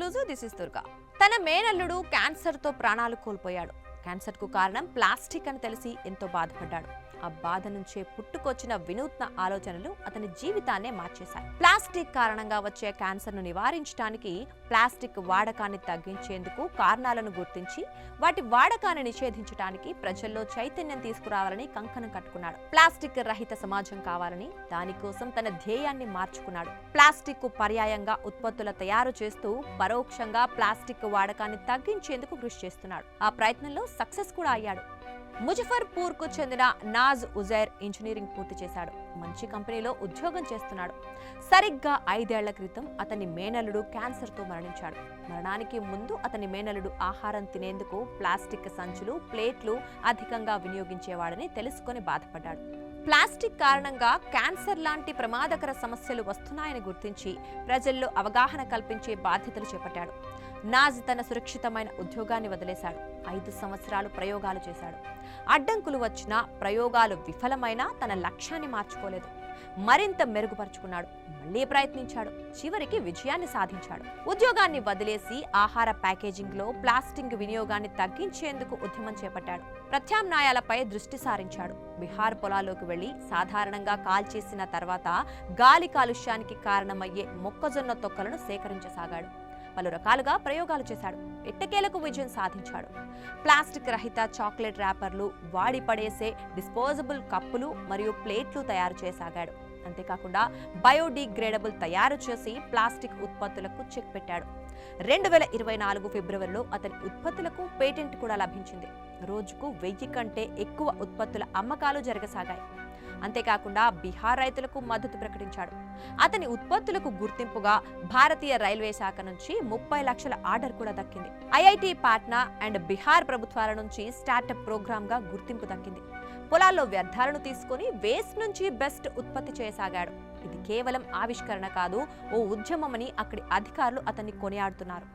Exclusive. This is Durga. తన మేనల్లుడు క్యాన్సర్తో ప్రాణాలు కోల్పోయాడు. క్యాన్సర్కు కారణం ప్లాస్టిక్ అని తెలిసి ఎంతో బాధపడ్డాడు. ఆ బాధ నుంచే పుట్టుకొచ్చిన వినూత్న ఆలోచనలు అతని జీవితాన్నే మార్చేశాయి. ప్లాస్టిక్ కారణంగా వచ్చే క్యాన్సర్ను నివారించడానికి, ప్లాస్టిక్ వాడకాన్ని తగ్గించేందుకు కారణాలను గుర్తించి వాటి వాడకాన్ని నిషేధించడానికి ప్రజల్లో చైతన్యం తీసుకురావాలని కంకణం కట్టుకున్నాడు. ప్లాస్టిక్ రహిత సమాజం కావాలని దానికోసం తన ధ్యేయాన్ని మార్చుకున్నాడు. ప్లాస్టిక్ కు పర్యాయంగా ఉత్పత్తుల తయారు చేస్తూ పరోక్షంగా ప్లాస్టిక్ వాడకాన్ని తగ్గించేందుకు కృషి చేస్తున్నాడు. ఆ ప్రయత్నంలో సక్సెస్ కూడా అయ్యాడు. ముజఫర్పూర్ కు చెందిన నాజ్ ఉజైర్ ఇంజనీరింగ్ పూర్తి చేశాడు. మంచి కంపెనీలో ఉద్యోగం చేస్తున్నాడు. సరిగ్గా 5 ఏళ్ల క్రితం అతని మేనల్లుడు క్యాన్సర్తో మరణించాడు. మరణానికి ముందు అతని మేనల్లుడు ఆహారం తినేందుకు ప్లాస్టిక్ సంచులు, ప్లేట్లు అధికంగా వినియోగించేవాడని తెలుసుకొని బాధపడ్డాడు. ప్లాస్టిక్ కారణంగా క్యాన్సర్ లాంటి ప్రమాదకర సమస్యలు వస్తున్నాయని గుర్తించి ప్రజల్లో అవగాహన కల్పించే బాధ్యతలు చేపట్టాడు. నాజ్ తన సురక్షితమైన ఉద్యోగాన్ని వదిలేశాడు. 5 సంవత్సరాలు ప్రయోగాలు చేశాడు. అడ్డంకులు వచ్చినా, ప్రయోగాలు విఫలమైనా తన లక్ష్యాన్ని మార్చుకోలేదు. మరింత మెరుగుపరుచుకున్నాడు. మళ్లీ ప్రయత్నించాడు. చివరికి విజయాన్ని సాధించాడు. ఉద్యోగాన్ని వదిలేసి ఆహార ప్యాకేజింగ్ లో ప్లాస్టిక్ వినియోగాన్ని తగ్గించేందుకు ఉద్యమం చేపట్టాడు. ప్రత్యామ్నాయాలపై దృష్టి సారించాడు. బిహార్ పొలాల్లోకి వెళ్లి సాధారణంగా కాల్చేసిన తర్వాత గాలి కాలుష్యానికి కారణమయ్యే మొక్కజొన్న తొక్కలను సేకరించసాగాడు. పలు రకాలుగా ప్రయోగాలు చేశాడు. ఎట్టకేలకు విజయం సాధించాడు. ప్లాస్టిక్ రహిత చాక్లెట్ ర్యాపర్లు, వాడి పడేసే డిస్పోజబుల్ కప్పులు మరియు ప్లేట్లు తయారు చేయసాగాడు. అంతేకాకుండా బయోడిగ్రేడబుల్ తయారు చేసి ప్లాస్టిక్ ఉత్పత్తులకు చెక్ పెట్టాడు. 2024 ఫిబ్రవరిలో అతని ఉత్పత్తులకు పేటెంట్ కూడా లభించింది. రోజుకు 1000 కంటే ఎక్కువ ఉత్పత్తుల అమ్మకాలు జరగసాగాయి. అంతేకాకుండా బీహార్ రైతులకు మద్దతు ప్రకటించాడు. అతని ఉత్పత్తులకు గుర్తింపుగా భారతీయ రైల్వే శాఖ నుంచి 30 లక్షల ఆర్డర్ కూడా దక్కింది. ఐఐటి పాట్నా అండ్ బీహార్ ప్రభుత్వాల నుంచి స్టార్టప్ ప్రోగ్రామ్ గా గుర్తింపు దక్కింది. పొలాల్లో వ్యర్థాలను తీసుకుని వేస్ట్ నుంచి బెస్ట్ ఉత్పత్తి చేయసాగాడు. ఇది కేవలం ఆవిష్కరణ కాదు, ఓ ఉద్యమమని అక్కడి అధికారులు అతన్ని కొనియాడుతున్నారు.